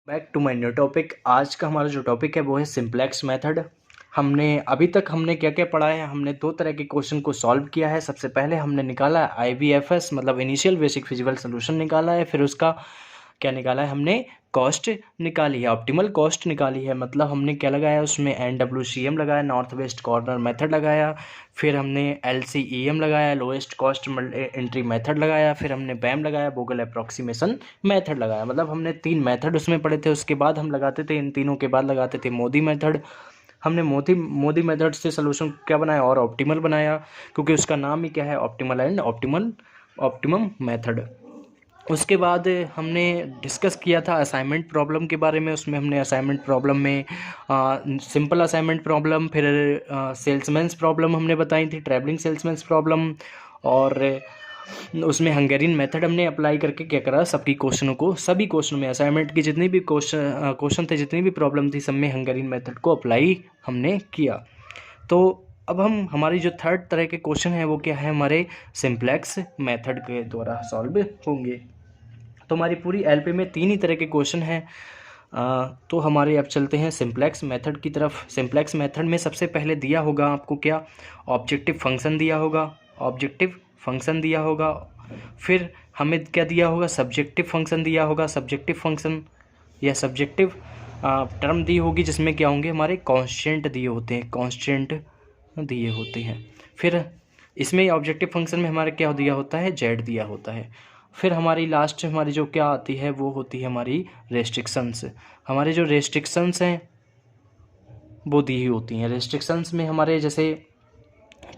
Back to my new topic. आज का हमारा जो टॉपिक है वो है सिंप्लेक्स मेथड। अभी तक हमने क्या क्या पढ़ा है, हमने दो तरह के क्वेश्चन को सॉल्व किया है। सबसे पहले हमने निकाला IBFS मतलब इनिशियल बेसिक फिजिबल सोल्यूशन निकाला है, फिर उसका क्या निकाला है, हमने कॉस्ट निकाली है, ऑप्टिमल कॉस्ट निकाली है। मतलब हमने क्या लगाया, उसमें NWCM लगाया, नॉर्थ वेस्ट कॉर्नर मेथड लगाया, फिर हमने LCEM लगाया, लोएस्ट कॉस्ट एंट्री मेथड लगाया, फिर हमने BAM लगाया, बोगल अप्रॉक्सीमेशन मेथड लगाया। मतलब हमने 3 मेथड उसमें पढ़े थे। उसके बाद हम लगाते थे, इन तीनों के बाद लगाते थे मोदी मेथड। हमने मोदी मेथड से सोल्यूशन क्या बनाया और ऑप्टिमल बनाया, क्योंकि उसका नाम ही क्या है, ऑप्टिमल एंड ऑप्टिमम मेथड। उसके बाद हमने डिस्कस किया था असाइनमेंट प्रॉब्लम के बारे में। उसमें हमने असाइनमेंट प्रॉब्लम में सिंपल असाइनमेंट प्रॉब्लम, फिर सेल्समैन्स प्रॉब्लम हमने बताई थी, ट्रैवलिंग सेल्समैन्स प्रॉब्लम, और उसमें हंगेरियन मेथड हमने अप्लाई करके क्या करा, सभी क्वेश्चनों में असाइनमेंट की जितनी भी क्वेश्चन थे, जितनी भी प्रॉब्लम थी, सब में हंगेरियन मेथड को अप्लाई हमने किया। तो अब हमारी जो थर्ड तरह के क्वेश्चन है वो क्या है, हमारे सिंप्लेक्स मेथड के द्वारा सॉल्व होंगे। तो हमारी पूरी LP में 3 ही तरह के क्वेश्चन हैं। तो हमारे अब चलते हैं सिंप्लेक्स मेथड की तरफ। सिंप्लेक्स मेथड में सबसे पहले दिया होगा आपको क्या, ऑब्जेक्टिव फंक्शन दिया होगा, फिर हमें क्या दिया होगा, सब्जेक्टिव फंक्शन दिया होगा, सब्जेक्टिव फंक्शन या सब्जेक्टिव टर्म दी होगी, जिसमें क्या होंगे, हमारे कांस्टेंट दिए होते हैं। फिर इसमें ऑब्जेक्टिव फंक्शन में हमारे क्या दिया होता है, z दिया होता है। फिर हमारी लास्ट हमारी जो क्या आती है वो होती है हमारी रेस्ट्रिक्शंस। हमारे जो रेस्ट्रिक्शंस हैं वो दी ही होती हैं। रेस्ट्रिक्शंस में हमारे जैसे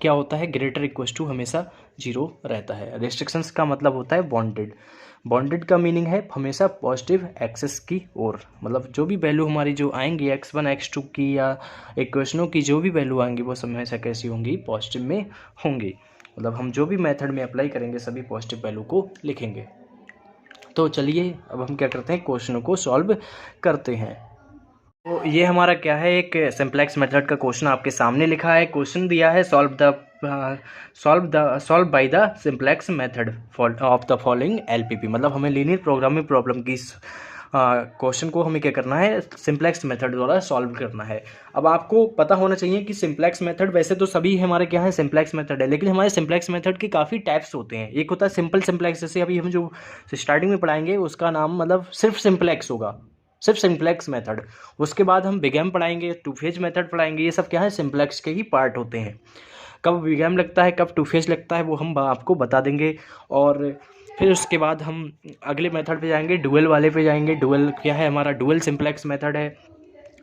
क्या होता है, ग्रेटर इक्वल टू हमेशा 0 रहता है। रेस्ट्रिक्शंस का मतलब होता है बॉन्डेड का मीनिंग है हमेशा पॉजिटिव एक्सेस की ओर। मतलब जो भी वैल्यू हमारी जो आएंगी x1 x2 की या इक्वेशनों की जो भी वैल्यू आएंगी वो सब हमेशा कैसी होंगी, पॉजिटिव में होंगी। मतलब हम जो भी मेथड में अप्लाई करेंगे सभी पॉजिटिव वैल्यू को लिखेंगे। तो चलिए अब हम क्या करते हैं, क्वेश्चनों को सॉल्व करते हैं। तो ये हमारा क्या है, एक सिंप्लेक्स मेथड का क्वेश्चन आपके सामने लिखा है। क्वेश्चन दिया है solve by the simplex method of the following LPP। मतलब हमें लीनियर प्रोग्रामिंग प्रॉब्लम की क्वेश्चन को हमें क्या करना है, सिंप्लेक्स मेथड द्वारा सॉल्व करना है। अब आपको पता होना चाहिए कि सिंप्लेक्स मेथड, वैसे तो सभी हमारे क्या है सिंप्लेक्स मेथड है, लेकिन हमारे सिंप्लेक्स मेथड के काफ़ी टाइप्स होते हैं। एक होता है सिंपल सिंप्लेक्स, जैसे अभी हम जो स्टार्टिंग में पढ़ाएंगे उसका नाम मतलब सिर्फ सिंप्लेक्स होगा, सिर्फ सिंप्लेक्स मेथड। उसके बाद हम बिगेम पढ़ाएंगे, टू फेज मेथड पढ़ाएंगे। ये सब क्या है, सिंप्लेक्स के ही पार्ट होते हैं। कब बिगेम लगता है, कब टू फेज लगता है, वो हम आपको बता देंगे। और फिर उसके बाद हम अगले मेथड पे जाएंगे, डुअल वाले पे जाएंगे। डुअल क्या है, हमारा डुअल सिंप्लेक्स मेथड है,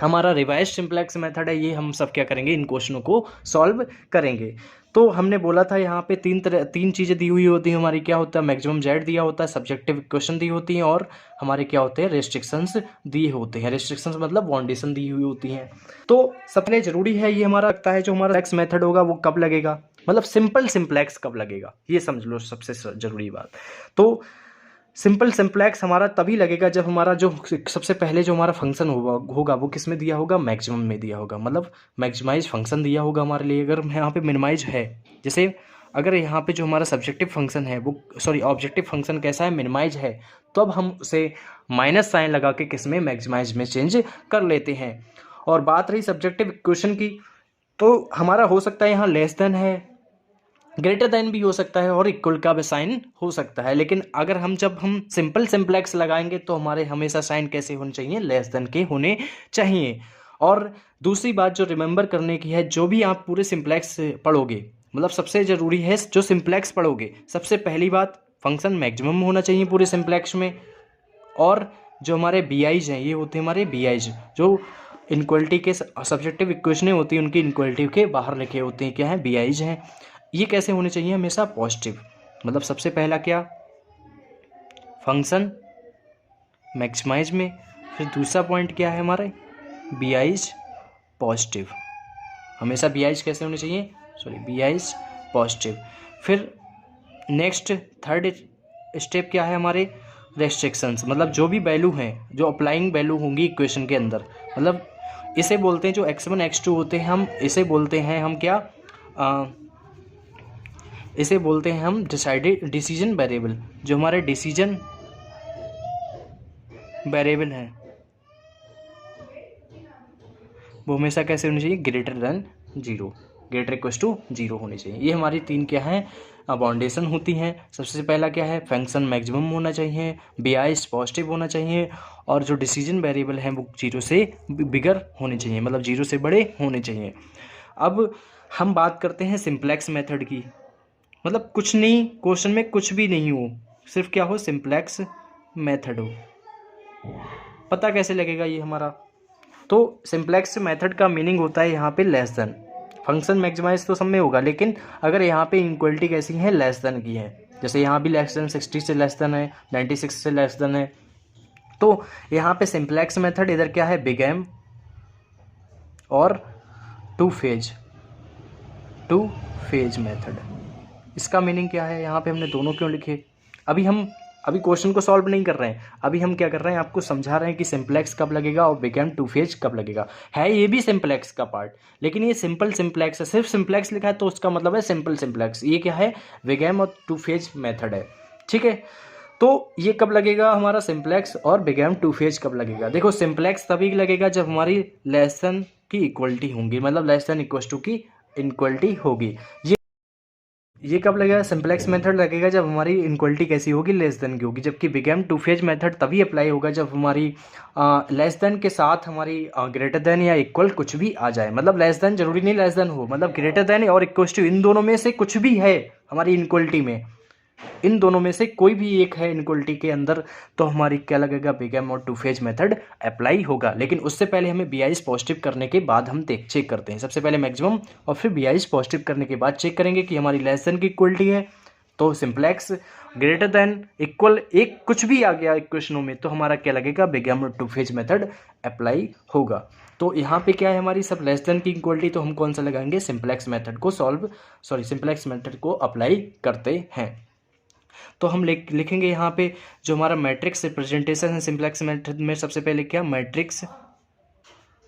हमारा रिवाइज सिंप्लेक्स मेथड है। ये हम सब क्या करेंगे, इन क्वेश्चनों को सॉल्व करेंगे। तो हमने बोला था यहाँ पे तीन चीज़ें दी हुई होती हैं हमारी। क्या होता है, मैक्सिमम z दिया होता है, सब्जेक्टिव इक्वेशन दी होती हैं, और हमारे क्या होते हैं, रेस्ट्रिक्शंस दिए होते हैं। रेस्ट्रिक्शंस मतलब बाउंडेशन दी हुई होती हैं। तो सबसे ज़रूरी है ये हमारा लगता है, जो हमारा सिंप्लेक्स मेथड होगा वो कब लगेगा, मतलब सिंपल सिंप्लेक्स कब लगेगा, ये समझ लो सबसे ज़रूरी बात। तो सिंपल सिंप्लेक्स हमारा तभी लगेगा जब हमारा जो सबसे पहले जो हमारा फंक्शन होगा वो किस में दिया होगा, मैक्सिमम में दिया होगा। मतलब मैक्सिमाइज फंक्शन दिया होगा हमारे लिए। अगर यहाँ पे मिनिमाइज है, जैसे अगर यहाँ पे जो हमारा सब्जेक्टिव फंक्शन है वो ऑब्जेक्टिव फंक्शन कैसा है, मिनिमाइज है, तो अब हम उसे माइनस साइन लगा के किस में, मैक्सिमाइज में चेंज कर लेते हैं। और बात रही सब्जेक्टिव इक्वेशन की, तो हमारा हो सकता है यहाँ लेस देन है, ग्रेटर देन भी हो सकता है, और इक्वल का भी साइन हो सकता है। लेकिन अगर जब हम सिंपल सिंप्लेक्स लगाएंगे तो हमारे हमेशा साइन कैसे होने चाहिए, लेस देन के होने चाहिए। और दूसरी बात जो रिमेंबर करने की है, जो भी आप पूरे सिंप्लेक्स पढ़ोगे, मतलब सबसे ज़रूरी है जो सिंप्लेक्स पढ़ोगे, सबसे पहली बात फंक्शन मैक्सिमम होना चाहिए पूरे सिंप्लेक्स में। और जो हमारे BIs हैं, ये होते हैं हमारे BIs जो इनक्वलिटी के सब्जेक्टिव इक्वेशनें होती हैं, उनकी इनक्वलिटी के बाहर लिखे होते हैं, क्या है, BIs हैं। ये कैसे होने चाहिए, हमेशा पॉजिटिव। मतलब सबसे पहला क्या, फंक्शन मैक्सिमाइज में। फिर दूसरा पॉइंट क्या है हमारे, BIs पॉजिटिव। हमेशा BIs कैसे होने चाहिए, BIs पॉजिटिव। फिर नेक्स्ट थर्ड स्टेप क्या है हमारे, रेस्ट्रिक्शंस। मतलब जो भी वैल्यू हैं, जो अप्लाइंग वैल्यू होंगी इक्वेशन के अंदर, मतलब इसे बोलते हैं जो x1 x2 होते हैं, हम इसे बोलते हैं हम क्या, इसे बोलते हैं हम डिसीजन वेरिएबल। जो हमारे डिसीजन वेरिएबल हैं वो हमेशा कैसे होनी चाहिए, greater than zero, greater equal to zero होनी चाहिए। ये हमारी तीन क्या है, बाउंडेशन होती हैं। सबसे पहला क्या है, फंक्शन मैक्सिमम होना चाहिए, BI पॉजिटिव होना चाहिए, और जो डिसीजन वेरिएबल हैं वो जीरो से बिगर होने चाहिए, मतलब जीरो से बड़े होने चाहिए। अब हम बात करते हैं सिंप्लेक्स मेथड की, मतलब कुछ नहीं, क्वेश्चन में कुछ भी नहीं हो, सिर्फ क्या हो, सिंप्लेक्स मेथड हो। पता कैसे लगेगा ये हमारा, तो सिंप्लेक्स मेथड का मीनिंग होता है यहाँ पे लेस देन। फंक्शन मैक्सिमाइज तो सब में होगा, लेकिन अगर यहाँ पे इनक्वलिटी कैसी है, लेस देन की है, जैसे यहाँ भी लेस देन 60 से लेस देन है, 96 से लेस देन है, तो यहाँ पे सिंप्लेक्स मेथड इधर क्या है, बिग एम और टू फेज मेथड। इसका मीनिंग क्या है, यहाँ पे हमने दोनों क्यों लिखे, अभी क्वेश्चन को सॉल्व नहीं कर रहे हैं, अभी हम क्या कर रहे हैं, आपको समझा रहे हैं कि सिंप्लेक्स कब लगेगा और बिग एम टू फेज कब लगेगा। है ये भी सिंप्लेक्स का पार्ट, लेकिन ये सिंपल सिंप्लेक्स है, सिर्फ सिंप्लेक्स लिखा है तो उसका मतलब है सिंपल सिंप्लेक्स। ये क्या है, बिग एम और टू फेज मेथड है, ठीक है। तो ये कब लगेगा हमारा सिंप्लेक्स, और बिग एम टू फेज कब लगेगा। देखो सिंप्लेक्स तभी लगेगा जब हमारी लेस देन की इक्वलिटी होंगी, मतलब लेस देन इक्वल टू की इनक्वलिटी होगी। ये कब लगेगा, सिंप्लेक्स मेथड लगेगा जब हमारी इनक्वलिटी कैसी होगी, लेस देन की होगी। जबकि big M two phase method तभी अप्लाई होगा जब हमारी लेस देन के साथ हमारी ग्रेटर देन या इक्वल कुछ भी आ जाए। मतलब लेस देन जरूरी नहीं लेस देन हो, मतलब ग्रेटर देन और इक्वल टू इन दोनों में से कुछ भी है हमारी इनक्वलिटी में, इन दोनों में से कोई भी एक है इनक्वलिटी के अंदर, तो हमारी क्या लगेगा, बिग एम और टू फेज मेथड अप्लाई होगा। लेकिन उससे पहले हमें BI पॉजिटिव करने के बाद हम चेक करते हैं, सबसे पहले मैक्सिमम और फिर BI पॉजिटिव करने के बाद चेक करेंगे कि हमारी लेस देन की इक्वलिटी है तो सिंप्लेक्स, ग्रेटर देन इक्वल एक कुछ भी आ गया इक्वेशनों में तो हमारा क्या लगेगा, बिग एम और टू फेज मेथड अप्लाई होगा। तो यहाँ पे क्या है हमारी सब लेस देन की इक्वलिटी, तो हम कौन सा लगाएंगे, सिंप्लेक्स मेथड को सिंप्लेक्स मेथड को अप्लाई करते हैं। तो हम लिखेंगे यहाँ पे जो हमारा मैट्रिक्स रिप्रेजेंटेशन है सिंप्लेक्स मेथड में, सबसे पहले क्या, मैट्रिक्स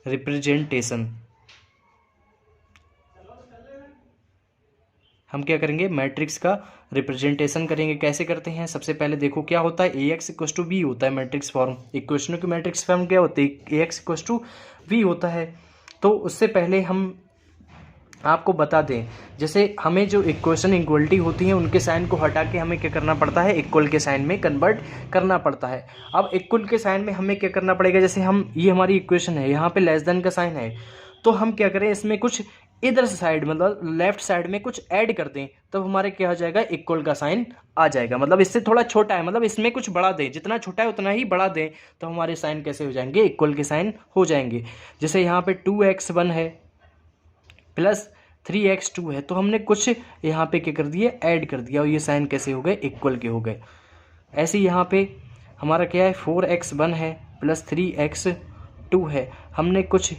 रिप्रेजेंटेशन। हम क्या करेंगे, मैट्रिक्स का रिप्रेजेंटेशन करेंगे। कैसे करते हैं, सबसे पहले देखो क्या होता है, AX इक्वल टू बी होता है मैट्रिक्स फॉर्म। इक्वेशनों की मैट्रिक्स फॉर्म क्या होती है, AX इक्वल टू बी होता है। तो उससे पहले हम आपको बता दें, जैसे हमें जो इक्वेशन इक्वलिटी होती है उनके साइन को हटा के हमें क्या करना पड़ता है, इक्वल के साइन में कन्वर्ट करना पड़ता है। अब इक्वल के साइन में हमें क्या करना पड़ेगा, जैसे हम ये हमारी इक्वेशन है, यहाँ पे लेस देन का साइन है, तो हम क्या करें, इसमें कुछ इधर साइड मतलब लेफ्ट साइड में कुछ ऐड कर दें, तो हमारे क्या हो जाएगा, इक्वल का साइन आ जाएगा। मतलब इससे थोड़ा छोटा है, मतलब इसमें कुछ बढ़ा दें, जितना छोटा है उतना ही बढ़ा दें, तो हमारे साइन कैसे हो जाएंगे, इक्वल के साइन हो जाएंगे। जैसे यहाँ पे 2x1 है प्लस 3x2 है, तो हमने कुछ यहाँ पे क्या कर दिए, ऐड कर दिया, और ये साइन कैसे हो गए, इक्वल के हो गए। ऐसे यहाँ पे हमारा क्या है, 4x1 है प्लस 3x2 है, हमने कुछ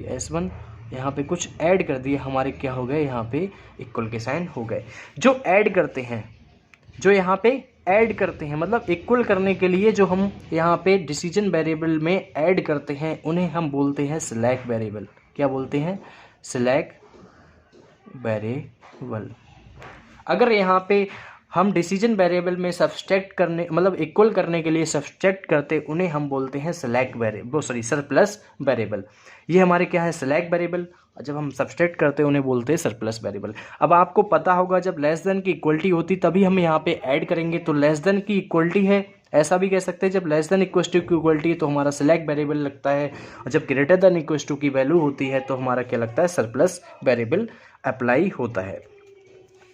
S1 यहाँ पे कुछ ऐड कर दिए, हमारे क्या हो गए, यहाँ पे इक्वल के साइन हो गए। जो ऐड करते हैं, जो यहाँ पे ऐड करते हैं, मतलब इक्वल करने के लिए जो हम यहाँ पे डिसीजन वेरिएबल में ऐड करते हैं, उन्हें हम बोलते हैं स्लैक वेरिएबल। क्या बोलते हैं, स्लैक वेरिएबल। अगर यहाँ पे हम डिसीजन वेरिएबल में सब्सट्रैक्ट करने, मतलब इक्वल करने के लिए सब्सट्रैक्ट करते, उन्हें हम बोलते हैं स्लैक वेरिएबल, सरप्लस वेरिएबल। ये हमारे क्या है, स्लैक वेरिएबल। जब हम सब्सट्रैक्ट करते हैं उन्हें बोलते हैं सरप्लस वेरिएबल। अब आपको पता होगा जब लेस देन की इक्वलिटी होती तभी हम यहाँ पे ऐड करेंगे, तो लेस देन की इक्वलिटी है, ऐसा भी कह सकते हैं, जब लेस देन इक्वल टू की इक्वलिटी तो हमारा सिलेक्ट वेरिएबल लगता है, और जब ग्रेटर देन इक्वल टू की वैल्यू होती है तो हमारा क्या लगता है, सरप्लस वेरिएबल अप्लाई होता है।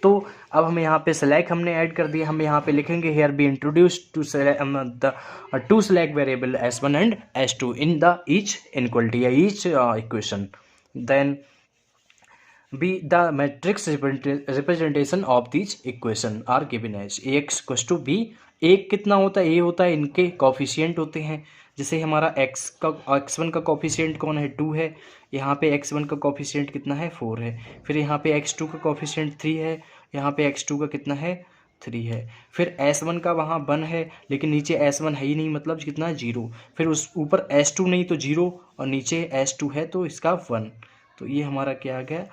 तो अब हम यहाँ पे सिलेक्ट हमने ऐड कर दिया, हम यहाँ पे लिखेंगे here we introduce to the two slack variable S1 and S2 in the each inequality या each equation, then be the matrix representation of this equation are given as AX equal to b. एक कितना होता है, ए होता है, इनके coefficient होते हैं। जैसे हमारा x1 का कॉफिशिएंट कौन है, 2 है, यहाँ पे x1 का कॉफिशिएंट कितना है, 4 है। फिर यहाँ पे x2 का कॉफिशिएंट 3 है, यहाँ पे x2 का कितना है, 3 है। फिर S1 का वहाँ 1 है, लेकिन नीचे S1 है ही नहीं, मतलब कितना, 0। फिर उस ऊपर S2 नहीं तो 0, और नीचे S2 है तो इसका 1। तो ये हमारा क्या आ गया,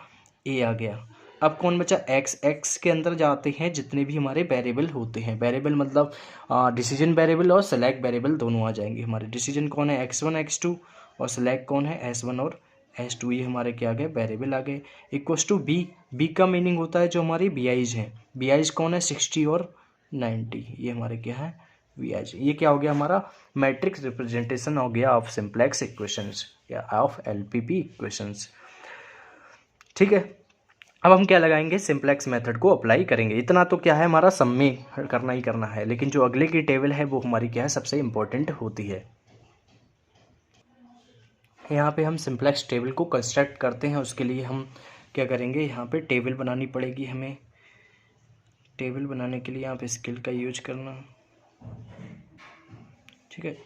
ए आ गया। अब कौन बचा, x के अंदर जाते हैं जितने भी हमारे वेरिएबल होते हैं, वेरिएबल मतलब डिसीजन वेरिएबल और सेलेक्ट वेरिएबल दोनों आ जाएंगे हमारे। डिसीजन कौन है, x1 x2, और सेलेक्ट कौन है, S1 और S2 ये हमारे क्या आ गए, वेरिएबल आ गए, इक्वल्स टू बी। बी का मीनिंग होता है जो हमारी BIs हैं। BIs कौन है, 60 और 90, ये हमारे क्या है, BIs। ये क्या हो गया हमारा, मैट्रिक्स रिप्रेजेंटेशन हो गया ऑफ सिंप्लेक्स इक्वेशंस या ऑफ LPP इक्वेशंस। ठीक है, अब हम क्या लगाएंगे, सिंप्लेक्स मेथड को अप्लाई करेंगे। इतना तो क्या है हमारा सम में करना ही करना है, लेकिन जो अगले की टेबल है वो हमारी क्या है, सबसे इम्पोर्टेंट होती है। यहाँ पे हम सिंप्लेक्स टेबल को कंस्ट्रक्ट करते हैं। उसके लिए हम क्या करेंगे, यहाँ पे टेबल बनानी पड़ेगी हमें। टेबल बनाने के लिए यहाँ पे स्किल का यूज करना, ठीक है।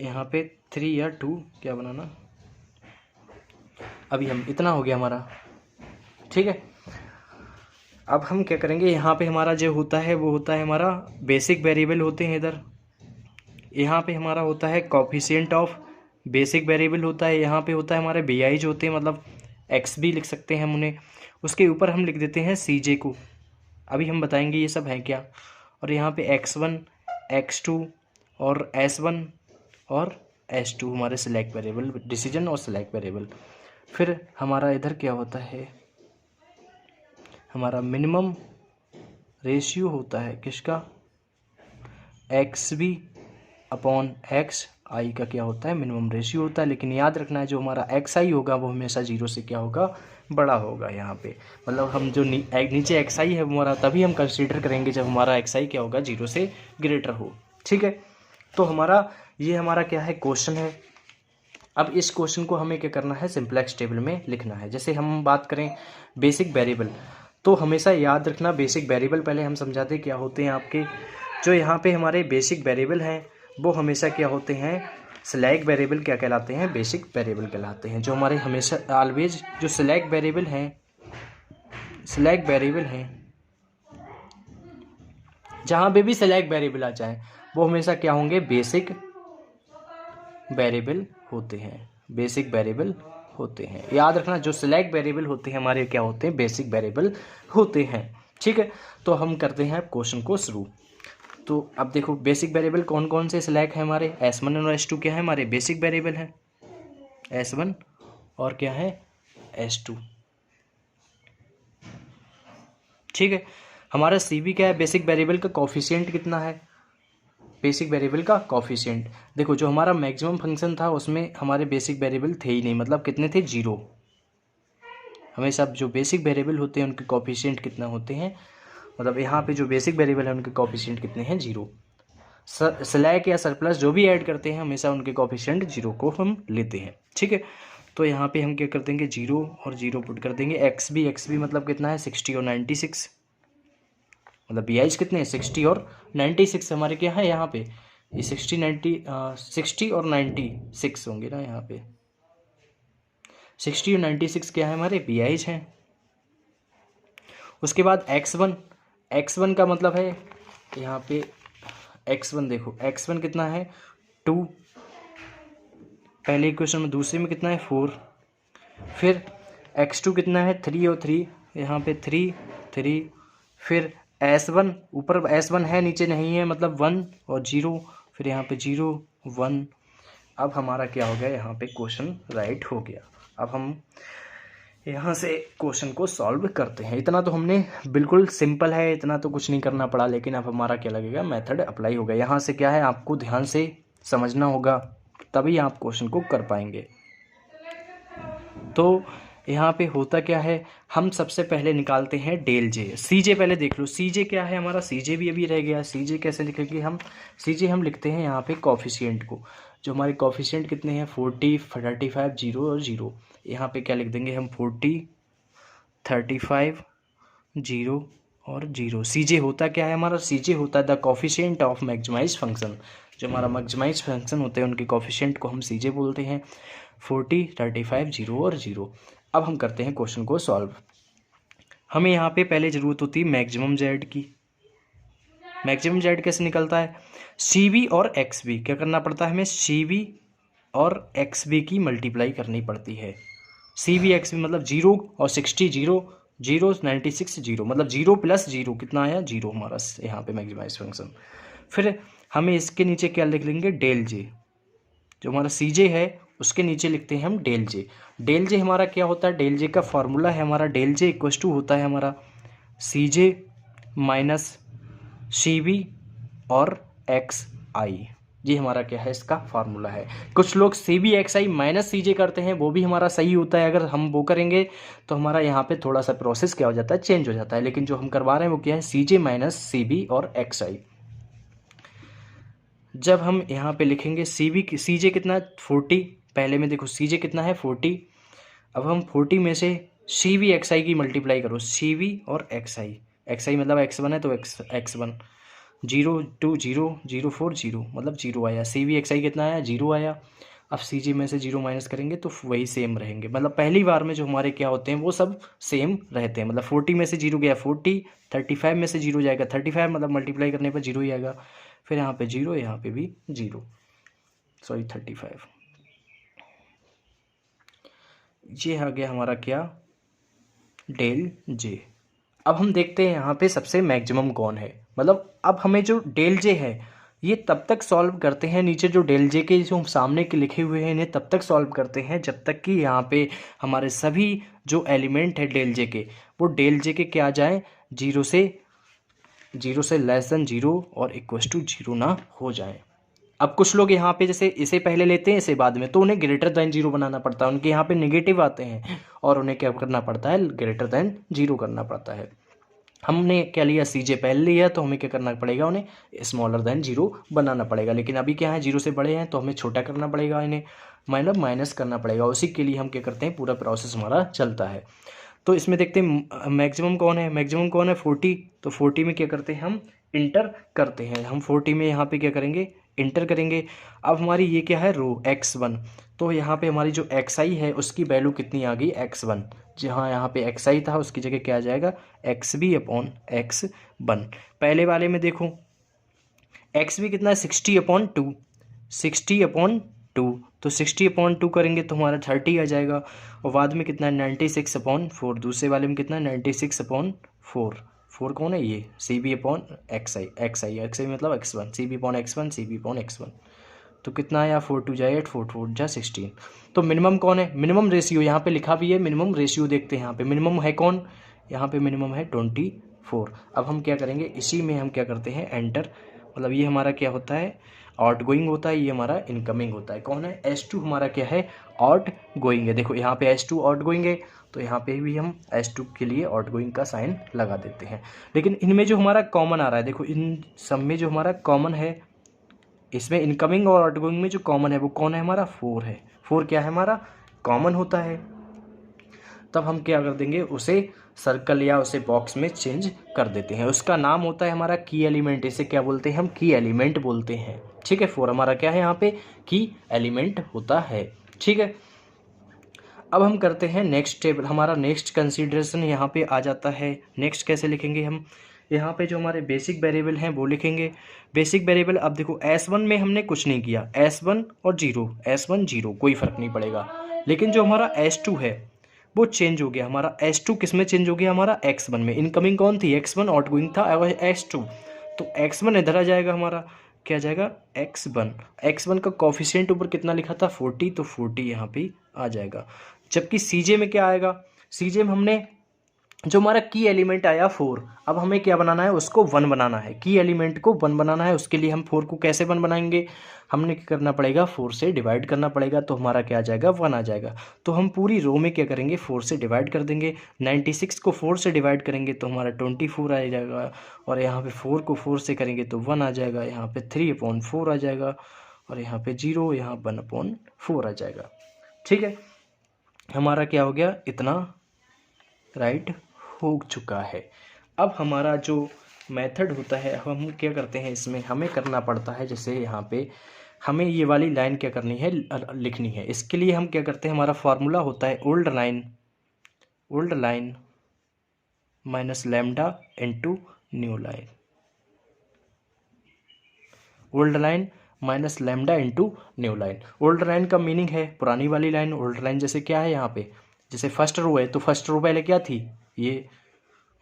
यहाँ पे 3 या 2 क्या बनाना, अभी हम इतना हो गया हमारा, ठीक है। अब हम क्या करेंगे, यहाँ पे हमारा जो होता है वो होता है हमारा बेसिक वेरिएबल होते हैं इधर। यहाँ पे हमारा होता है कोफिशिएंट ऑफ बेसिक वेरिएबल होता है। यहाँ पे होता है हमारे BIs होते हैं, मतलब एक्स भी लिख सकते हैं हम उन्हें। उसके ऊपर हम लिख देते हैं CJ को। अभी हम बताएंगे ये सब है क्या। और यहाँ पे X1, X2 और S1 और S2 हमारे सिलेक्ट वेरिएबल, डिसीजन और सिलेक्ट वेरिएबल। फिर हमारा इधर क्या होता है, हमारा मिनिमम रेशियो होता है किसका, XB अपॉन XI का क्या होता है, मिनिमम रेशियो होता है। लेकिन याद रखना है जो हमारा XI होगा वो हमेशा 0 से क्या होगा, बड़ा होगा। यहाँ पे मतलब हम जो नीचे XI है वो हमारा तभी हम कंसीडर करेंगे जब हमारा XI क्या होगा, 0 से ग्रेटर हो, ठीक है। तो हमारा ये हमारा क्या है, क्वेश्चन है। अब इस क्वेश्चन को हमें क्या करना है, सिंप्लेक्स टेबल में लिखना है। जैसे हम बात करें बेसिक वेरिएबल, तो हमेशा याद रखना बेसिक वेरिएबल पहले हम समझाते क्या होते हैं आपके। जो यहाँ पे हमारे बेसिक वेरिएबल हैं वो हमेशा क्या होते हैं, सिलेक्ट वेरिएबल क्या कहलाते हैं, बेसिक वेरिएबल कहलाते हैं। जो हमारे हमेशा ऑलवेज जो सिलेक्ट वेरिएबल हैं, जहाँ पे भी सिलेक्ट वेरिएबल आ जाए वो हमेशा क्या होंगे, बेसिक वेरिएबल होते हैं, बेसिक वेरिएबल होते हैं। याद रखना जो सिलेक्ट वेरिएबल होते हैं हमारे क्या होते हैं, बेसिक वेरिएबल होते हैं, ठीक है। तो हम करते हैं क्वेश्चन को शुरू। तो अब देखो बेसिक वेरिएबल कौन कौन से सिलेक्ट है हमारे, S1 और S2 क्या है हमारे बेसिक वेरिएबल है, S1 और क्या है S2, ठीक है। हमारा CB क्या है, बेसिक वेरिएबल का कोफिशिएंट कितना है, बेसिक वेरिएबल का कोफिशिएंट। देखो जो हमारा मैक्सिमम फंक्शन था उसमें हमारे बेसिक वेरिएबल थे ही नहीं, मतलब कितने थे, 0। हमेशा जो बेसिक वेरिएबल होते हैं उनके कोफिशिएंट कितना होते हैं, मतलब यहाँ पे जो बेसिक वेरिएबल है उनके कोफिशिएंट कितने हैं, 0। स्लैक या सरप्लस जो भी ऐड करते हैं हमेशा उनके कोफिशिएंट 0 को हम लेते हैं, ठीक है। तो यहाँ पे हम क्या कर देंगे, 0 और 0 पुट कर देंगे। XB मतलब कितना है, 60 और 96, मतलब BIs कितने हैं, 60 और 96 हमारे क्या है यहाँ पे, ये 60 और 96 होंगे ना, यहाँ पे 60 और 96 क्या है हमारे BIs हैं। उसके बाद X1 का मतलब है यहाँ पे X1, देखो X1 कितना है 2, पहले इक्वेशन में, दूसरे में कितना है 4। फिर X2 कितना है 3 और 3, यहाँ पे 3। फिर S1, ऊपर S1 है नीचे नहीं है, मतलब 1 और 0, फिर यहाँ पे 0 1। अब हमारा क्या हो गया, यहाँ पे क्वेश्चन राइट हो गया। अब हम यहाँ से क्वेश्चन को सॉल्व करते हैं। इतना तो हमने बिल्कुल सिंपल है, इतना तो कुछ नहीं करना पड़ा, लेकिन अब हमारा क्या लगेगा, मेथड अप्लाई होगा। यहाँ से क्या है, आपको ध्यान से समझना होगा तभी आप क्वेश्चन को कर पाएंगे। तो यहाँ पे होता क्या है, हम सबसे पहले निकालते हैं डेल जे। CJ पहले देख लो, CJ क्या है हमारा, CJ भी अभी रह गया। CJ कैसे लिखेंगे हम, CJ हम लिखते हैं यहाँ पे कोफिशिएंट को। जो हमारे कोफिशिएंट कितने हैं, 40 35 0 और 0। यहाँ पे क्या लिख देंगे हम, 40 35 0 और 0। CJ होता क्या है हमारा, CJ होता है the coefficient of maximize function. जो हमारा मैक्सिमाइज फंक्शन होते हैं उनके कोफिशिएंट को हम CJ बोलते हैं, 40 35 0 और 0। अब हम करते हैं क्वेश्चन को सॉल्व। हमें यहाँ पे पहले ज़रूरत होती है मैक्सिमम जेड की। मैक्सिमम जेड कैसे निकलता है, CB और XB, क्या करना पड़ता है हमें, CB और XB की मल्टीप्लाई करनी पड़ती है। CB XB मतलब 0 और 60 0 जीरो 96 जीरो, मतलब जीरो प्लस जीरो कितना आया, जीरो हमारा यहाँ पे मैक्सिमाइज फंक्शन। फिर हमें इसके नीचे क्या लिख लेंगे, डेल जे, जो हमारा सी जे है उसके नीचे लिखते हैं हम डेल जे। डेल जे हमारा क्या होता है, डेल जे का फॉर्मूला है हमारा, डेल जे इक्वल टू होता है हमारा सी जे माइनस सी बी और एक्स आई। ये हमारा क्या है, इसका फार्मूला है। कुछ लोग सी बी एक्स आई माइनस सी जे करते हैं, वो भी हमारा सही होता है। अगर हम वो करेंगे तो हमारा यहाँ पे थोड़ा सा प्रोसेस क्या हो जाता है, चेंज हो जाता है। लेकिन जो हम करवा रहे हैं वो क्या है, सी जे माइनस सी बी और एक्स आई। जब हम यहाँ पे लिखेंगे सी जे कितना है 40, पहले में देखो सी जे कितना है 40। अब हम 40 में से सी बी एक्स आई की मल्टीप्लाई करो, सी बी और एक्स आई मतलब एक्स वन है तो एक्स वन, 0 2 0 0 4 0 मतलब 0 आया। सी बी एक्स आई कितना आया, 0 आया। अब सी जी में से 0 माइनस करेंगे तो वही सेम रहेंगे, मतलब पहली बार में जो हमारे क्या होते हैं वो सब सेम रहते हैं। मतलब 40 में से 0 गया 40, 35 में से 0 जाएगा 35, मतलब मल्टीप्लाई करने पर 0 ही आएगा। फिर यहाँ पे 0, यहाँ पे भी 0, सॉरी 35। ये आ गया हमारा क्या, डेल जे। अब हम देखते हैं यहाँ पे सबसे मैक्सिमम कौन है। मतलब अब हमें जो डेल जे है ये तब तक सॉल्व करते हैं, नीचे जो डेल जे के जो सामने के लिखे हुए हैं इन्हें तब तक सॉल्व करते हैं जब तक कि यहाँ पे हमारे सभी जो एलिमेंट है डेल जे के वो डेल जे के क्या आ जाए, जीरो से लेस देन जीरो और इक्वल टू जीरो ना हो जाए। अब कुछ लोग यहाँ पे जैसे इसे पहले लेते हैं इसे बाद में, तो उन्हें ग्रेटर देन जीरो बनाना पड़ता है, उनके यहाँ पे नेगेटिव आते हैं और उन्हें क्या करना पड़ता है, ग्रेटर देन जीरो करना पड़ता है। हमने क्या लिया, सी जे पहले लिया तो हमें क्या करना पड़ेगा, उन्हें स्मॉलर देन जीरो बनाना पड़ेगा। लेकिन अभी क्या है, जीरो से बड़े हैं तो हमें छोटा करना पड़ेगा, इन्हें मतलब माइनस करना पड़ेगा। उसी के लिए हम क्या करते हैं, पूरा प्रोसेस हमारा चलता है। तो इसमें देखते हैं मैक्सिमम कौन है, मैक्सिमम कौन है 40। तो 40 में क्या करते हैं हम, इंटर करते हैं। हम 40 में यहाँ पे क्या करेंगे, इंटर करेंगे। अब हमारी ये क्या है, रो x1, तो यहाँ पे हमारी जो xi है उसकी वैल्यू कितनी आ गई, x1। जहाँ यहाँ पे xi था उसकी जगह क्या आ जाएगा, xb अपॉन x1। पहले वाले में देखो xb कितना है 60/2, 60/2, तो 60/2 करेंगे तो हमारा 30 आ जाएगा। और बाद में कितना है 96/4, दूसरे वाले में कितना है 96/4। 4 कौन है, ये C B upon X I मतलब x1, C B upon x1, C B upon x1। तो कितना आया 4 2 जा 8, 4 4 जा 16। तो मिनिमम कौन है, मिनिमम रेशियो यहाँ पे लिखा भी है, मिनिमम रेशियो देखते हैं यहाँ पे मिनिमम है कौन, यहाँ पे मिनिमम है 24। अब हम क्या करेंगे, इसी में हम क्या करते हैं एंटर, मतलब ये हमारा क्या होता है, आउट गोइंग होता है, ये हमारा इनकमिंग होता है। कौन है, S2 हमारा क्या है, आउट गोइंग है। देखो यहाँ पे S2 आउट गोइंग है तो यहाँ पे भी हम S2 के लिए आउट गोइंग का साइन लगा देते हैं। लेकिन इनमें जो हमारा कॉमन आ रहा है, देखो इन सब में जो हमारा कॉमन है, इसमें इनकमिंग और आउटगोइंग में जो कॉमन है वो कौन है, हमारा 4 है। 4 क्या है हमारा, कॉमन होता है। तब हम क्या कर देंगे, उसे सर्कल या उसे बॉक्स में चेंज कर देते हैं। उसका नाम होता है हमारा की एलिमेंट, इसे क्या बोलते हैं हम, की एलिमेंट बोलते हैं। ठीक है, 4 हमारा क्या है यहाँ पे, की एलिमेंट होता है। ठीक है, अब हम करते हैं नेक्स्ट टेबल, हमारा नेक्स्ट कंसीडरेशन यहाँ पे आ जाता है। नेक्स्ट कैसे लिखेंगे हम, यहाँ पे जो हमारे बेसिक वेरिएबल हैं वो लिखेंगे। बेसिक वेरिएबल, अब देखो S1 में हमने कुछ नहीं किया, S1 और 0, S1 0 कोई फ़र्क नहीं पड़ेगा। लेकिन जो हमारा S2 है वो चेंज हो गया, हमारा S2 किस में चेंज हो गया, हमारा X1 में। इनकमिंग कौन थी, X1, आउटगोइंग था S2, तो X1 इधर आ जाएगा, हमारा क्या आ जाएगा X1 का कोफिशिएंट ऊपर कितना लिखा था 40, तो 40 यहाँ पे आ जाएगा। जबकि CJ में क्या आएगा, CJ में हमने जो हमारा की एलिमेंट आया 4, अब हमें क्या बनाना है, उसको 1 बनाना है, की एलिमेंट को 1 बनाना है। उसके लिए हम 4 को कैसे 1 बनाएंगे, हमने क्या करना पड़ेगा, 4 से डिवाइड करना पड़ेगा, तो हमारा क्या आ जाएगा, 1 आ जाएगा। तो हम पूरी रो में क्या करेंगे, 4 से डिवाइड कर देंगे। 96 को 4 से डिवाइड करेंगे तो हमारा 24 आ जाएगा, और यहाँ पे 4 को 4 से करेंगे तो 1 आ जाएगा। यहाँ पे 3/4 आ जाएगा, और यहाँ पे 0, यहाँ 1/4 आ जाएगा। ठीक है, हमारा क्या हो गया, इतना राइट हो चुका है। अब हमारा जो मेथड होता है, हम क्या करते हैं, इसमें हमें करना पड़ता है, जैसे यहाँ पे हमें ये वाली लाइन क्या करनी है, लिखनी है। इसके लिए हम क्या करते हैं, हमारा फार्मूला होता है old line minus lambda into new line, old line minus lambda into new line. Old line का मीनिंग है पुरानी वाली लाइन। ओल्ड लाइन जैसे क्या है, यहाँ पे जैसे फर्स्ट रो है तो फर्स्ट रो पहले क्या थी, ये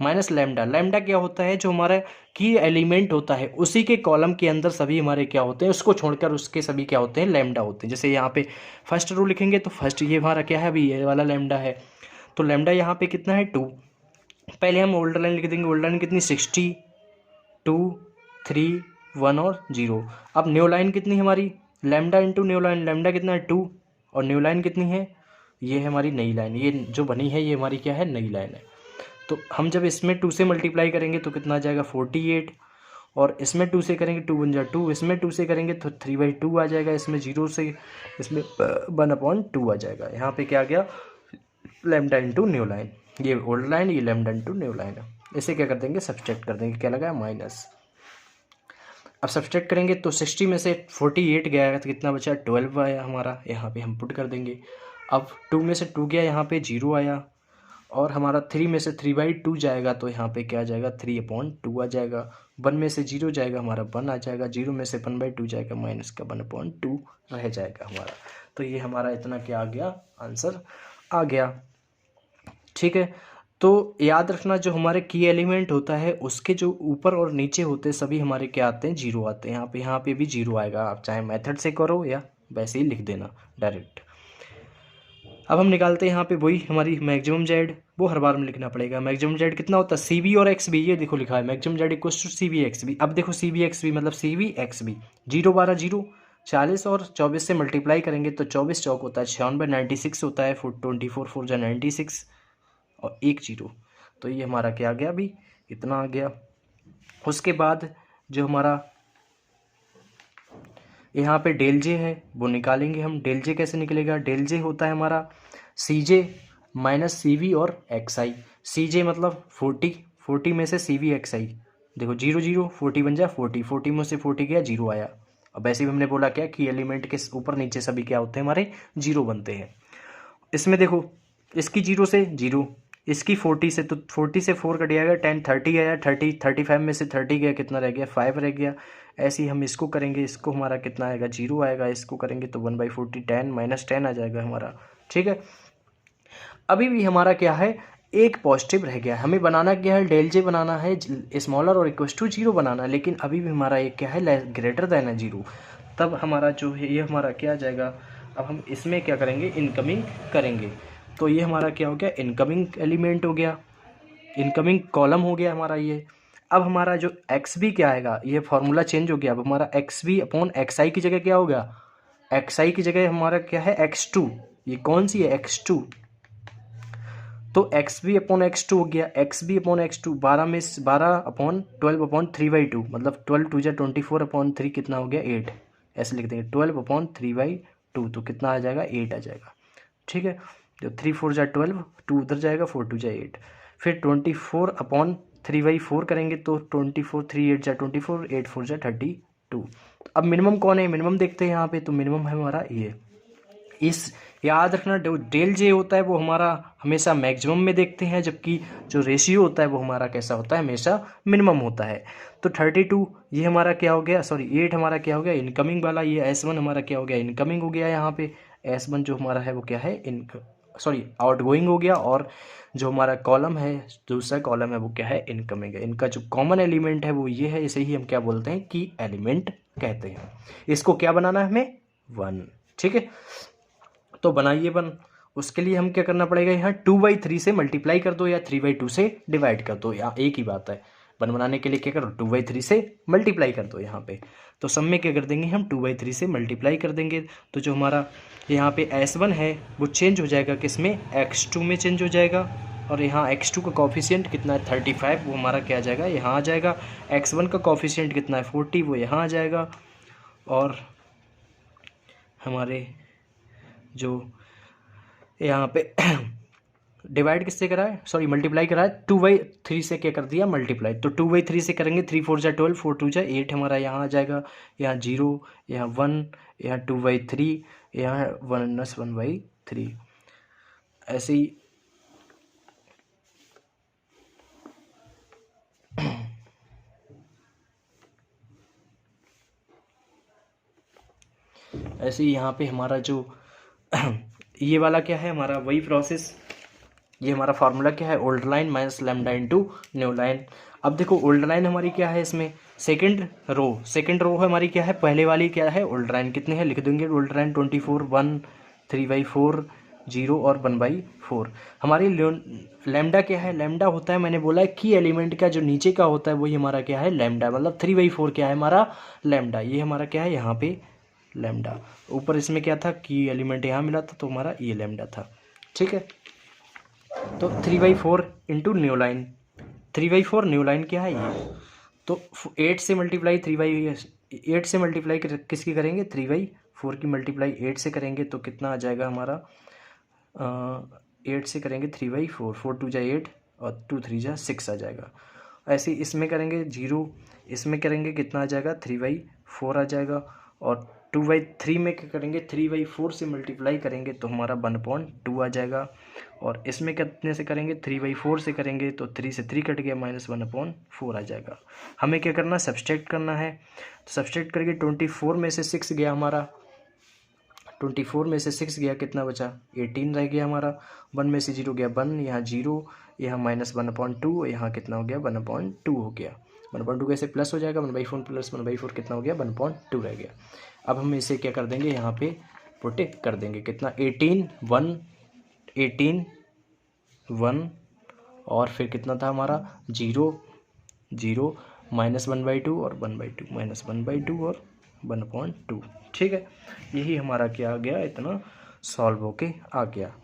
माइनस लैम्डा। लैम्डा क्या होता है, जो हमारा की एलिमेंट होता है उसी के कॉलम के अंदर सभी हमारे क्या होते हैं, उसको छोड़कर उसके सभी क्या होते हैं, लैम्डा होते हैं। जैसे यहाँ पे फर्स्ट रो लिखेंगे तो फर्स्ट ये हमारा क्या है, अभी ये वाला लैम्डा है, तो लैम्डा यहाँ पे कितना है 2। पहले हम ओल्डर लाइन लिख देंगे, ओल्डर लाइन कितनी 60, 2, 3, 1 और 0। अब न्यू लाइन कितनी हमारी, lambda into new line, lambda कितना है 2 और न्यू लाइन कितनी है, ये है हमारी नई लाइन, ये जो बनी है ये हमारी क्या है, नई लाइन है। तो हम जब इसमें 2 से मल्टीप्लाई करेंगे तो कितना आ जाएगा 48, और इसमें 2 से करेंगे 2 बन जाए 2, इसमें 2 से करेंगे तो 3/2 आ जाएगा, इसमें 0 से इसमें 1/2 आ जाएगा। यहाँ पे क्या आ गया, लैम्डा इंटू न्यू लाइन, ये ओल्ड लाइन, ये लैम्डा इंटू न्यू लाइन है। इसे क्या कर देंगे, सब्सट्रैक्ट कर देंगे, क्या लगा माइनस। अब सब्सट्रैक्ट करेंगे तो 60 में से 48 गया तो कितना बचा 12 आया हमारा, यहाँ पे हम पुट कर देंगे। अब 2 में से 2 गया, यहाँ पे 0 आया, और हमारा 3 में से 3/2 जाएगा तो यहाँ पे क्या आ जाएगा 3/2 आ जाएगा। 1 में से 0 जाएगा हमारा 1 आ जाएगा, 0 में से 1/2 जाएगा माइनस का 1/2 रह जाएगा हमारा। तो ये हमारा इतना क्या आ गया, आंसर आ गया। ठीक है, तो याद रखना जो हमारे की एलिमेंट होता है उसके जो ऊपर और नीचे होते हैं सभी हमारे क्या आते हैं, 0 आते हैं। यहाँ पे भी 0 आएगा, आप चाहे मेथड से करो या वैसे ही लिख देना डायरेक्ट। अब हम निकालते हैं यहाँ पे वही हमारी मैक्सिमम जेड, वो हर बार में लिखना पड़ेगा। मैक्सिमम जेड कितना होता है, सी बी और एक्स बी, ये देखो लिखा है maximum Z equal to C B X B. अब देखो सी बी एक्स बी मतलब सी बी एक्स बी, 0 12 0, 40 और 24 से मल्टीप्लाई करेंगे तो 24 चौक होता है 96, 96 होता है, 24 4 जा 96 और 1 0। तो ये हमारा क्या आ गया, अभी इतना आ गया। उसके बाद जो हमारा यहाँ पे डेल जे है वो निकालेंगे हम। डेल जे कैसे निकलेगा, डेल जे होता है हमारा सी जे माइनस सी वी और एक्स आई। सी जे मतलब 40 में से सी वी एक्स आई, देखो 0 0, 40 बन जाए 40 में से 40 गया 0 आया। अब ऐसे भी हमने बोला क्या कि एलिमेंट के ऊपर नीचे सभी क्या होते हैं, हमारे 0 बनते हैं। इसमें देखो इसकी 0 से 0, इसकी 40 से, तो 40 से 4 कट जाएगा 10, 30 आया, 35 में से 30 गया कितना रह गया 5 रह गया। ऐसे ही हम इसको करेंगे, इसको हमारा कितना आएगा 0 आएगा, इसको करेंगे तो 1/40 10 -10 आ जाएगा हमारा। ठीक है, अभी भी हमारा क्या है, एक पॉजिटिव रह गया। हमें बनाना क्या है, डेल जे बनाना है, स्मॉलर और इक्वल टू 0 बनाना है, लेकिन अभी भी हमारा एक क्या है, ग्रेटर देन है 0। तब हमारा जो है ये हमारा क्या आ जाएगा, अब हम इसमें क्या करेंगे, इनकमिंग करेंगे। तो ये हमारा क्या हो गया, इनकमिंग एलिमेंट हो गया, इनकमिंग कॉलम हो गया हमारा ये। अब हमारा जो एक्स बी क्या आएगा, ये फॉर्मूला चेंज हो गया। अब हमारा एक्स बी अपॉन एक्स आई की जगह क्या होगा, एक्स आई की जगह हमारा क्या है x2, ये कौन सी है x2, तो एक्स बी अपॉन x2 हो गया। एक्स बी अपॉन x2 12 में 12/12/3/2 मतलब 12 2 24/3 कितना हो गया 8, ऐसे लिख देंगे 12/3/2 तो कितना आ जाएगा 8 आ जाएगा। ठीक है, जो 3 4 12, 2 उधर जाएगा 4 2 8, फिर 24/3/4 करेंगे तो 24 3 8 24, 8 4 32। अब मिनिमम कौन है, मिनिमम देखते हैं यहाँ पे, तो मिनिमम है हमारा ये। इस याद रखना डेल जे होता है वो हमारा हमेशा मैक्सिमम में देखते हैं, जबकि जो रेशियो होता है वो हमारा कैसा होता है, हमेशा मिनिमम होता है। तो 32 ये हमारा क्या हो गया, सॉरी 8 हमारा क्या हो गया इनकमिंग वाला, ये S1 हमारा क्या हो गया इनकमिंग हो गया। यहाँ पे S1 जो हमारा है वो क्या है आउटगोइंग हो गया, और जो हमारा कॉलम है दूसरा कॉलम है वो क्या है इनकमिंग है। इनका जो कॉमन एलिमेंट है वो ये है, इसे ही हम क्या बोलते हैं की एलिमेंट कहते हैं। इसको क्या बनाना है हमें 1। ठीक है, तो बनाइए 1। उसके लिए हम क्या करना पड़ेगा, यहाँ 2/3 से मल्टीप्लाई कर दो या 3/2 से डिवाइड कर दो, या एक ही बात है। 1 बनाने के लिए क्या करो 2/3 से मल्टीप्लाई कर दो यहाँ पे। तो सब में क्या कर देंगे हम 2/3 से मल्टीप्लाई कर देंगे। तो जो हमारा यहाँ पे S1 है वो चेंज हो जाएगा किस में, x2 में चेंज हो जाएगा, और यहाँ x2 का कॉफिशिएंट कितना है 35, वो हमारा क्या आ जाएगा यहाँ आ जाएगा। x1 का कॉफिशिएंट कितना है 40, वो यहाँ आ जाएगा। और हमारे जो यहाँ पे डिवाइड किससे करा है, सॉरी मल्टीप्लाई करा है 2/3 से, क्या कर दिया मल्टीप्लाई। तो 2/3 से करेंगे 3 4 12, 4 2 8 हमारा यहाँ आ जाएगा, यहाँ 0, यहाँ 1, यहाँ 2/3, यहाँ -1/3। ऐसे ही ऐसे ही यहाँ पे हमारा जो ये वाला क्या है, हमारा वही प्रोसेस ये हमारा फार्मूला क्या है, old line minus lambda into new line. अब देखो ओल्ड लाइन हमारी क्या है, इसमें सेकंड रो हमारी क्या है, पहले वाली क्या है ओल्ड लाइन, कितने हैं लिख देंगे ओल्ड लाइन 24 1 3/4 0 और 1/4। हमारी लैम्डा क्या है, लैम्डा होता है मैंने बोला है की एलिमेंट का जो नीचे का होता है वही हमारा क्या है लैम्डा, मतलब 3/4 क्या है हमारा लैम्डा, ये हमारा क्या है यहाँ पे लैम्डा। ऊपर इसमें क्या था की एलिमेंट यहाँ मिला था तो हमारा ये लैम्डा था, ठीक है। तो 3/4 into new line, 3/4 new line क्या है ये, तो 8 से मल्टीप्लाई 8 से मल्टीप्लाई किसकी करेंगे 3/4 की मल्टीप्लाई 8 से करेंगे तो कितना आ जाएगा हमारा 8 से करेंगे 3/4, 4 2 जा 8 और 2 3 जा 6 आ जाएगा। ऐसे इसमें करेंगे 0, इसमें करेंगे कितना आ जाएगा 3/4 आ जाएगा, और 2/3 में क्या करेंगे 3/4 से मल्टीप्लाई करेंगे तो हमारा 1/2 आ जाएगा, और इसमें कितने से करेंगे 3/4 से करेंगे तो 3 से 3 कट गया -1/4 आ जाएगा। हमें क्या करना है सब्सट्रैक्ट करना है, तो सब्सट्रैक्ट करके 24 में से 6 गया हमारा, 24 में से 6 गया कितना बचा 18 रह गया हमारा, 1 में से 0 गया 1, यहाँ 0, यहाँ -1/2, यहाँ कितना हो गया 1/2 हो गया। 1/2 कैसे प्लस हो जाएगा 1/4 प्लस 1/4 कितना हो गया 1/2 रह गया। अब हम इसे क्या कर देंगे यहाँ पे पुट कर देंगे, कितना 18 1 और फिर कितना था हमारा 0 0 -1/2 और 1/2 -1/2 और 1/2, ठीक है। यही हमारा क्या आ गया, इतना सॉल्व होके आ गया।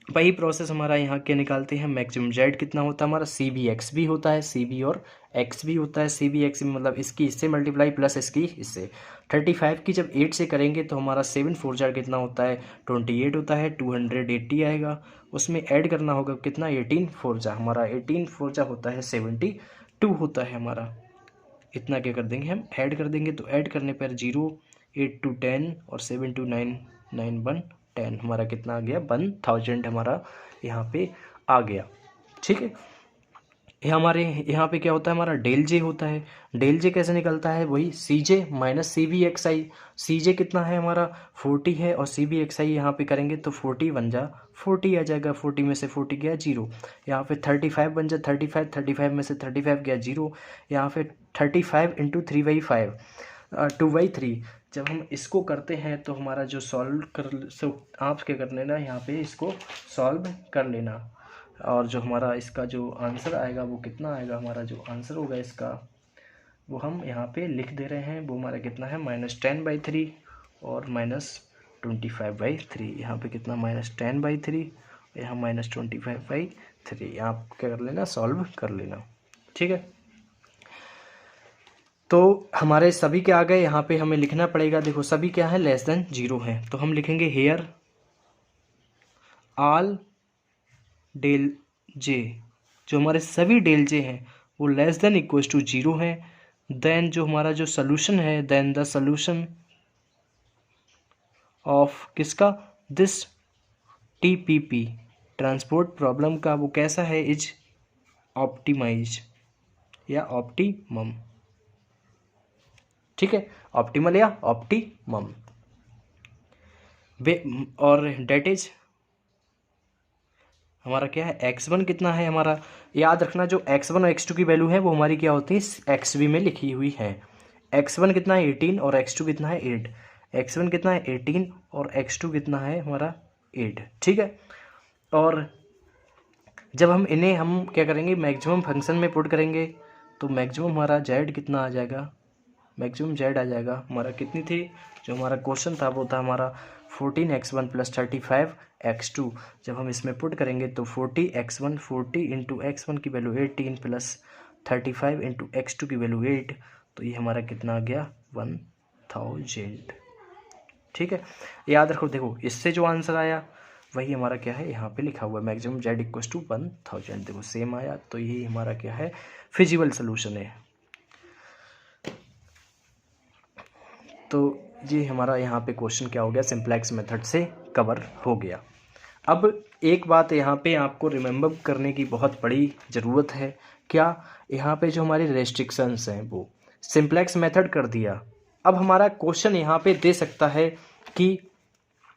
वही प्रोसेस हमारा यहाँ क्या निकालते हैं, मैक्सिमम जेड कितना होता है हमारा सी बी एक्स भी होता है, सी बी और एक्स भी होता है। सी बी एक्स मतलब इसकी इससे मल्टीप्लाई प्लस इसकी इससे। 35 की जब 8 से करेंगे तो हमारा 7 4 जार कितना होता है 28 होता है, 280 आएगा। उसमें ऐड करना होगा कितना 18 4 जार, हमारा 18 4 जार होता है 72 होता है हमारा। इतना क्या कर देंगे हम ऐड कर देंगे, तो ऐड करने पर 0 8 2 10 और 7 2 9 9 1 10, हमारा कितना आ गया 1000 हमारा यहाँ पे आ गया, ठीक है। ये हमारे यहाँ पे क्या होता है हमारा डेल जे होता है। डेल जे कैसे निकलता है, वही सी जे माइनस सी बी एक्स आई। सी जे कितना है हमारा 40 है, और सी बी एक्स आई यहाँ पे करेंगे तो 40 बन जा 40 आ जाएगा, 40 में से 40 गया 0, यहाँ पे 35 बन जा 35, 35 में से 35 गया 0, यहाँ पे 35 इंटू 3/5 2/3। जब हम इसको करते हैं तो हमारा जो सॉल्व कर आप क्या कर लेना यहाँ पे इसको सॉल्व कर लेना, और जो हमारा इसका जो आंसर आएगा वो कितना आएगा, हमारा जो आंसर होगा इसका वो हम यहाँ पे लिख दे रहे हैं, वो हमारा कितना है -10/3 और -25/3। यहाँ पे कितना -10/3, यहाँ -25/3। आप क्या कर लेना सॉल्व कर लेना, ठीक है। तो हमारे सभी क्या आ गए, यहाँ पे हमें लिखना पड़ेगा, देखो सभी क्या है लेस देन 0 है, तो हम लिखेंगे हेयर ऑल डेल जे, जो हमारे सभी डेल जे हैं वो लेस देन इक्वल टू 0 है। देन जो हमारा जो सोल्यूशन है, देन द सोल्यूशन ऑफ किसका दिस टीपीपी ट्रांसपोर्ट प्रॉब्लम का वो कैसा है, इज ऑप्टिमाइज या ऑप्टिमम, ठीक है, ऑप्टिमल या ऑप्टिमम। और डेट इज हमारा क्या है x1 कितना है हमारा, याद रखना जो x1 और x2 की वैल्यू है वो हमारी क्या होती है xv में लिखी हुई है। x1 कितना है 18 और x2 कितना है 8, x1 कितना है 18 और x2 कितना है हमारा 8, ठीक है। और जब हम इन्हें हम क्या करेंगे मैक्सिमम फंक्शन में पुट करेंगे तो मैक्सिमम हमारा z कितना आ जाएगा, मैक्सिमम z आ जाएगा हमारा कितनी थी, जो हमारा क्वेश्चन था वो था हमारा 14x1 + 35x2। जब हम इसमें पुट करेंगे तो 40x1 40 इंटू x1 की वैल्यू 18 प्लस 35 इंटू x2 की वैल्यू 8, तो ये हमारा कितना आ गया 1000, ठीक है। याद रखो देखो इससे जो आंसर आया वही हमारा क्या है यहाँ पे लिखा हुआ है मैक्सिमम z इक्वल टू 1000, देखो सेम आया, तो यही हमारा क्या है फिजिबल सोल्यूशन है। तो ये हमारा यहाँ पे क्वेश्चन क्या हो गया सिंप्लेक्स मेथड से कवर हो गया। अब एक बात यहाँ पे आपको रिमेंबर करने की बहुत बड़ी ज़रूरत है, क्या यहाँ पे जो हमारी रेस्ट्रिक्शंस हैं वो सिंप्लेक्स मेथड कर दिया। अब हमारा क्वेश्चन यहाँ पे दे सकता है कि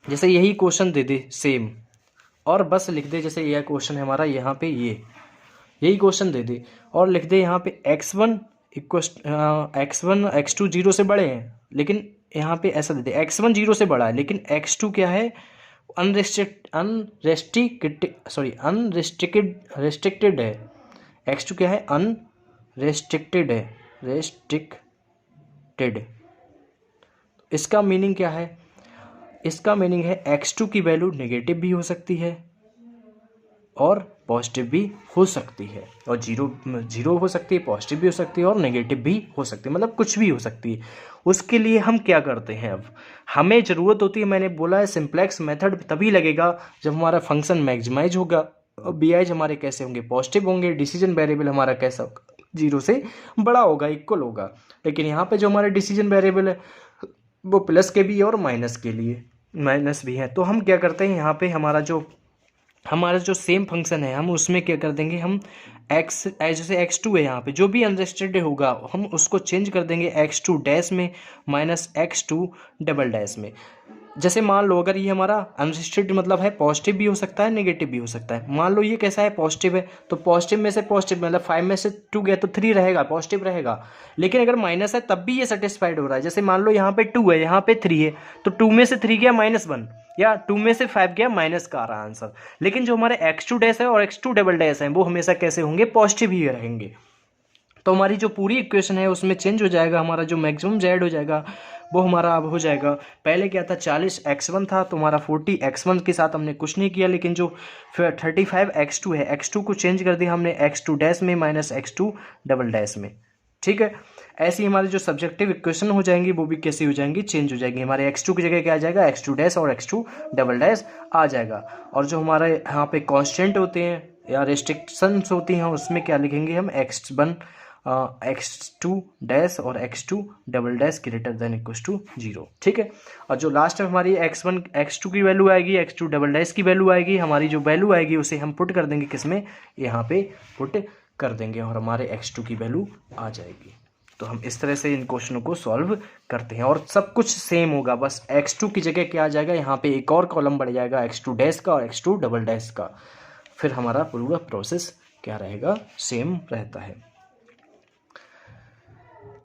जैसे यही क्वेश्चन दे दे सेम और बस लिख दे, जैसे यह क्वेश्चन है हमारा, यहाँ पे यही क्वेश्चन दे दे और लिख दे यहाँ पे x1 x2 0 से बड़े हैं, लेकिन यहाँ पे ऐसा दे दे x1 0 से बड़ा है लेकिन x2 क्या है, अनरेस्ट्रिक्टेड है। x2 क्या है, अनरेस्ट्रिक्टेड है, रेस्ट्रिक्टेड। इसका मीनिंग क्या है, इसका मीनिंग है x2 की वैल्यू नेगेटिव भी हो सकती है और पॉजिटिव भी हो सकती है, और जीरो हो सकती है, पॉजिटिव भी हो सकती है और नेगेटिव भी हो सकती है, मतलब कुछ भी हो सकती है। उसके लिए हम क्या करते हैं, अब हमें ज़रूरत होती है, मैंने बोला है सिंप्लेक्स मेथड तभी लगेगा जब हमारा फंक्शन मैक्सिमाइज होगा और बीआईज हमारे कैसे होंगे, पॉजिटिव होंगे, डिसीजन वेरिएबल हमारा कैसा होगा, 0 से बड़ा होगा, इक्वल होगा। लेकिन यहाँ पे जो हमारे डिसीजन वेरिएबल है वो प्लस के भी है और माइनस के लिए माइनस भी है। तो हम क्या करते हैं, यहाँ पे हमारा जो सेम फंक्शन है हम उसमें क्या कर देंगे, हम x जैसे x2 है, यहाँ पे जो भी अनरेस्ट्रिक्टेड होगा हम उसको चेंज कर देंगे x2 डैश में माइनस x2 डबल डैश में। जैसे मान लो अगर ये हमारा अनरेस्ट्रिक्टेड मतलब है पॉजिटिव भी हो सकता है नेगेटिव भी हो सकता है। मान लो ये कैसा है, पॉजिटिव है, तो पॉजिटिव में से पॉजिटिव मतलब 5 में से 2 गया तो 3 रहेगा, पॉजिटिव रहेगा। लेकिन अगर माइनस है तब भी ये सेटिस्फाइड हो रहा है। जैसे मान लो यहाँ पे 2 है, यहाँ पे 3 है, तो 2 में से 3 गया -1 या 2 में से 5 गया माइनस का आ रहा आंसर। लेकिन जो हमारे x2 डैश है और x2 डबल डैश है वो हमेशा कैसे होंगे, पॉजिटिव ही रहेंगे। तो हमारी जो पूरी इक्वेशन है उसमें चेंज हो जाएगा, हमारा जो मैक्सिमम जेड हो जाएगा वो हमारा अब हो जाएगा, पहले क्या था 40x1 था तो हमारा 40x1 के साथ हमने कुछ नहीं किया, लेकिन जो 35x2 है x2 को चेंज कर दिया हमने x2 डैश में माइनस x2 डबल डैश में। ठीक है, ऐसी हमारी जो सब्जेक्टिव इक्वेशन हो जाएंगी वो भी कैसी हो जाएंगी, चेंज हो जाएंगी। हमारे x2 की जगह क्या आ जाएगा, x2 डैश और x2 डबल डैश आ जाएगा। और जो हमारे यहाँ पे कांस्टेंट होते हैं या रेस्ट्रिक्शंस होती हैं उसमें क्या लिखेंगे हम, x1 x2 डैश और x2 double dash greater than equal to 0। ठीक है, और जो लास्ट में हमारी x1 x2 की वैल्यू आएगी, x2 डबल डैश की वैल्यू आएगी, हमारी जो वैल्यू आएगी उसे हम पुट कर देंगे किसमें, यहाँ पे पुट कर देंगे और हमारे x2 की वैल्यू आ जाएगी। तो हम इस तरह से इन क्वेश्चनों को सॉल्व करते हैं और सब कुछ सेम होगा, बस x2 की जगह क्या आ जाएगा, यहाँ पे एक और कॉलम बढ़ जाएगा x2 डैश का और x2 डबल डैश का। फिर हमारा पूरा प्रोसेस क्या रहेगा, सेम रहता है।